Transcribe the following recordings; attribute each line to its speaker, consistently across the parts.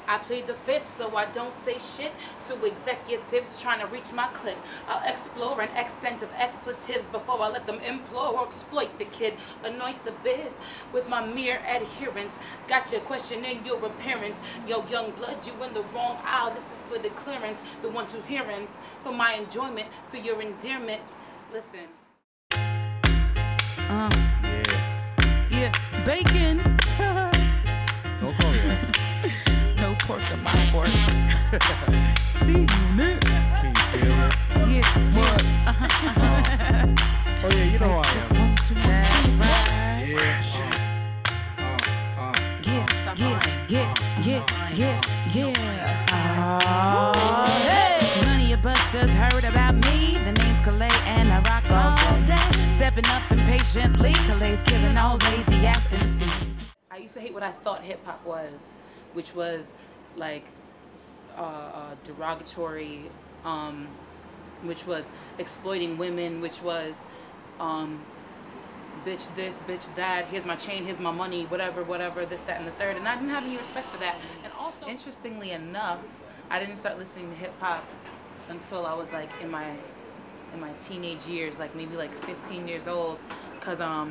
Speaker 1: I plead the fifth so I don't say shit to executives trying to reach my clip. I'll explore an extent of expletives before I let them implore or exploit the kid. Anoint the biz with my mere adherence. Got your questioning your appearance. Yo, young blood, you in the wrong aisle. This is for the clearance. The ones who hearing for my enjoyment, for your endearment. Listen.
Speaker 2: Yeah, bacon.
Speaker 3: Don't call me that.
Speaker 2: No pork on my fork. See you, man.
Speaker 3: Can you feel it?
Speaker 2: Yeah, what?
Speaker 3: Oh yeah, you know I am.
Speaker 2: One, two, that's right. Yeah. Hey. None of your busters heard about me. The name's Kalae and I rock all day. Stepping up impatiently. Kalae's killing all lazy ass MCs.
Speaker 1: I used to hate what I thought hip-hop was, which was like derogatory, which was exploiting women, which was bitch this, bitch that, here's my chain, here's my money, whatever, this, that, and the third. And I didn't have any respect for that. And also, interestingly enough, I didn't start listening to hip-hop until I was like in my teenage years, like maybe like 15 years old, because I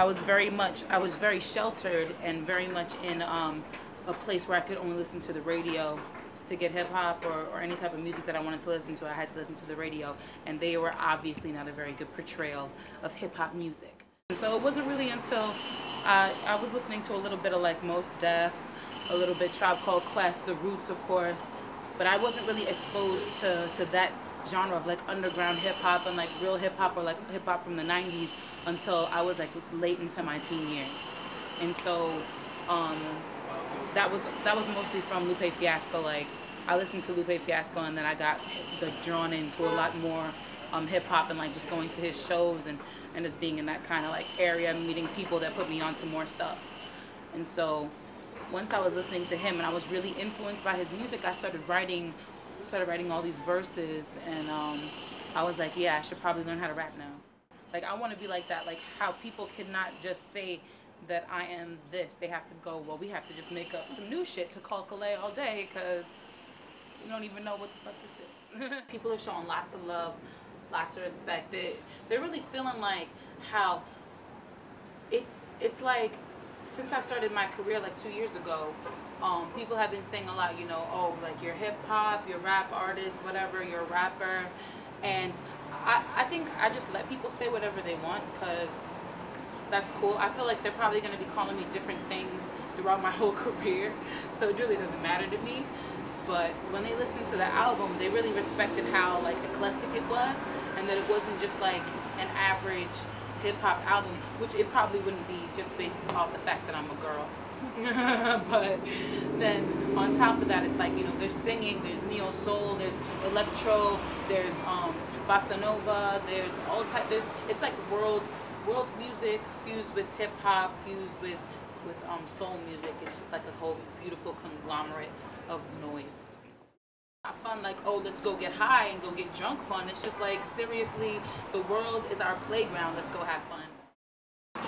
Speaker 1: was very sheltered and very much in a place where I could only listen to the radio to get hip hop or any type of music that I wanted to listen to. I had to listen to the radio, and they were obviously not a very good portrayal of hip hop music. And so it wasn't really until I was listening to a little bit of like Mos Def, a little bit Tribe Called Quest, The Roots of course, but I wasn't really exposed to that genre of like underground hip hop and like real hip hop or like hip hop from the 90s until I was like late into my teen years. And so that was mostly from Lupe Fiasco. Like I listened to Lupe Fiasco and then I got drawn into a lot more hip hop and like just going to his shows and just being in that kind of like area, meeting people that put me onto more stuff. And so once I was listening to him and I was really influenced by his music, I started writing all these verses, and I was like, yeah, I should probably learn how to rap now. Like I want to be like that, like how people cannot just say that I am this. They have to go, well, we have to just make up some new shit to call Kalae all day because we don't even know what the fuck this is. People are showing lots of love, lots of respect. They're really feeling like how it's like, since I started my career like 2 years ago, people have been saying a lot, you know, oh, like you're hip hop, you're rap artist, whatever, you're a rapper. And I think I just let people say whatever they want because that's cool. I feel like they're probably going to be calling me different things throughout my whole career, so it really doesn't matter to me. But when they listened to the album, they really respected how like eclectic it was, and that it wasn't just like an average hip-hop album, which it probably wouldn't be just based off the fact that I'm a girl. But then on top of that, it's like, you know, there's singing, there's neo soul, there's electro, there's bossa nova, there's all type, it's like world music fused with hip-hop, fused with soul music. It's just like a whole beautiful conglomerate of noise. Not fun like, oh, let's go get high and go get drunk fun. It's just like, seriously, the world is our playground, let's go have fun.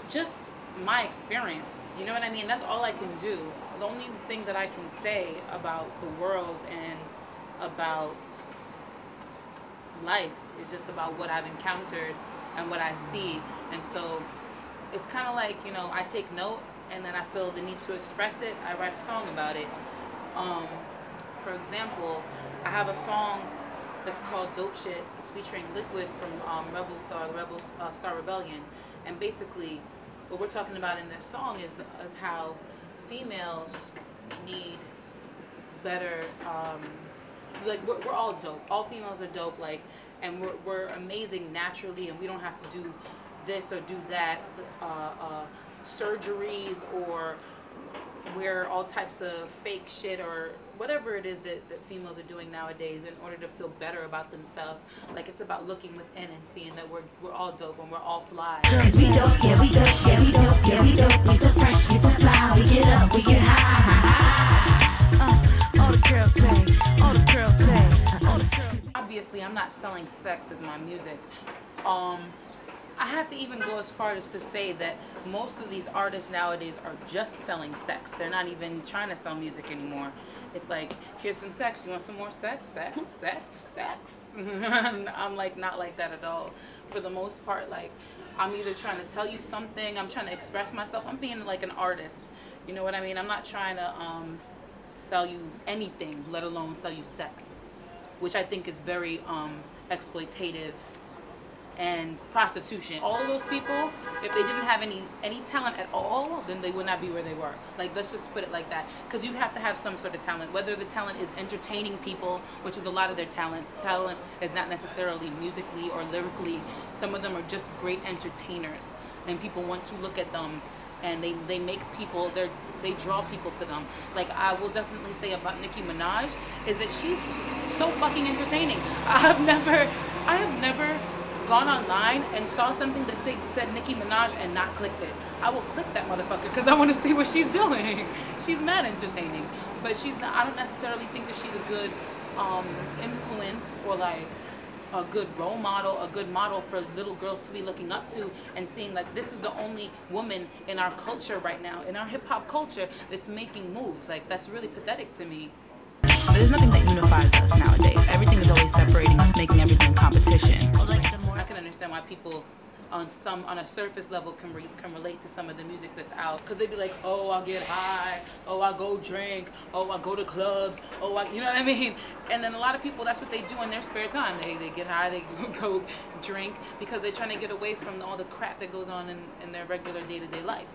Speaker 1: Just my experience, you know what I mean? That's all I can do. The only thing that I can say about the world and about life is just about what I've encountered and what I see. And so it's kind of like, you know, I take note and then I feel the need to express it. I write a song about it. For example, I have a song that's called Dope Shit. It's featuring Liquid from Rebel Star Rebellion. And basically, what we're talking about in this song is how females need better, like we're all dope. All females are dope, like, and we're amazing naturally, and we don't have to do this or do that, surgeries or wear all types of fake shit or whatever it is that females are doing nowadays in order to feel better about themselves. Like, it's about looking within and seeing that we're all dope and we're all fly.
Speaker 4: Cause we dope, yeah we dope, yeah we dope, yeah we dope. We so fresh, we so fly, we get up, we get high.
Speaker 2: All the girls say, all the girls say, all the girls.
Speaker 1: Obviously, I'm not selling sex with my music. I have to even go as far as to say that most of these artists nowadays are just selling sex. They're not even trying to sell music anymore. It's like, here's some sex. You want some more sex? Sex, sex, sex. I'm like, not like that at all. For the most part, like, I'm either trying to tell you something, I'm trying to express myself. I'm being like an artist. You know what I mean? I'm not trying to sell you anything, let alone sell you sex, which I think is very exploitative and prostitution. All of those people, if they didn't have any talent at all, then they would not be where they were. Like, let's just put it like that. Because you have to have some sort of talent, whether the talent is entertaining people, which is a lot of their talent. Talent is not necessarily musically or lyrically. Some of them are just great entertainers, and people want to look at them, and they make people, they draw people to them. Like, I will definitely say about Nicki Minaj is that she's so fucking entertaining. I have never gone online and saw something that said Nicki Minaj and not clicked it. I will click that motherfucker because I want to see what she's doing. She's mad entertaining, but she's not, I don't necessarily think that she's a good influence or like a good role model, a good model for little girls to be looking up to and seeing like this is the only woman in our culture right now, in our hip hop culture, that's making moves. Like, that's really pathetic to me.
Speaker 2: But there's nothing that unifies us nowadays. Everything is always separating us, making everything competition.
Speaker 1: I can understand why people on a surface level can relate to some of the music that's out, because they'd be like, oh, I'll get high, oh, I'll go drink, oh, I'll go to clubs, oh, you know what I mean? And then a lot of people, that's what they do in their spare time. They get high, they go drink, because they're trying to get away from all the crap that goes on in their regular day-to-day life.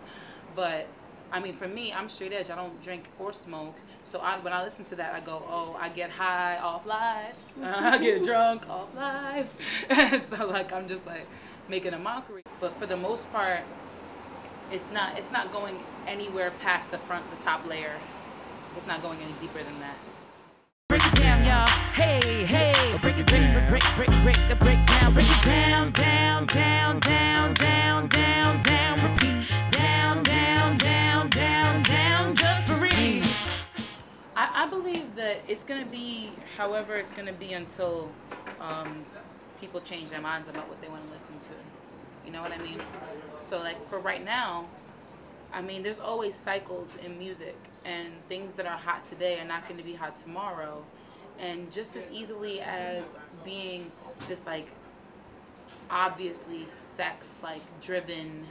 Speaker 1: But I mean, for me, I'm straight edge. I don't drink or smoke. So when I listen to that, I go, oh, I get high off life. I get drunk off life. So like, I'm just like making a mockery. But for the most part, it's not going anywhere past the top layer. It's not going any deeper than that.
Speaker 2: Break it down, y'all. Hey, hey. Break it down. Break down. Break it down, down, down, down, down, down, down. Repeat. Down, down, down, down, down. Just breathe.
Speaker 1: I believe that it's gonna be however it's gonna be until people change their minds about what they want to listen to. You know what I mean? So like for right now, I mean, there's always cycles in music, and things that are hot today are not going to be hot tomorrow. And just as easily as being this like obviously sex like driven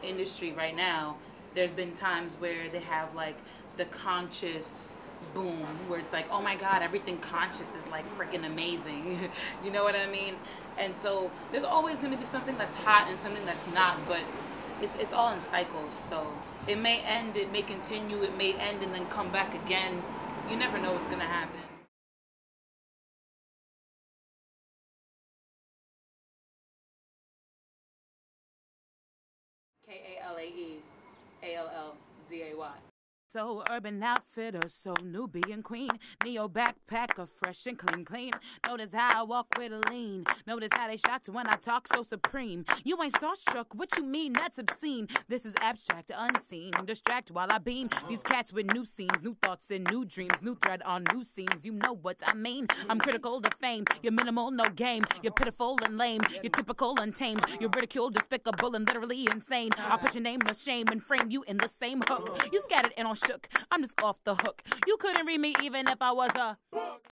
Speaker 1: industry right now, there's been times where they have like the conscious boom, where it's like, oh my god, everything conscious is like freaking amazing. You know what I mean? And so there's always going to be something that's hot and something that's not, but it's all in cycles. So it may end, it may continue, it may end and then come back again. You never know what's going to happen. Kalae Allday.
Speaker 2: So urban outfitter, so Nubian queen. Neo backpacker, fresh and clean. Notice how I walk with a lean. Notice how they shocked when I talk so supreme. You ain't starstruck, what you mean? That's obscene. This is abstract, unseen. Distract while I beam. These cats with new scenes, new thoughts and new dreams. New thread on new scenes, you know what I mean. I'm critical to fame. You're minimal, no game. You're pitiful and lame. You're typical, untamed. You're ridiculed, despicable, and literally insane. I'll put your name to shame and frame you in the same hook. You scattered and all shook. I'm just off the hook. You couldn't read me even if I was a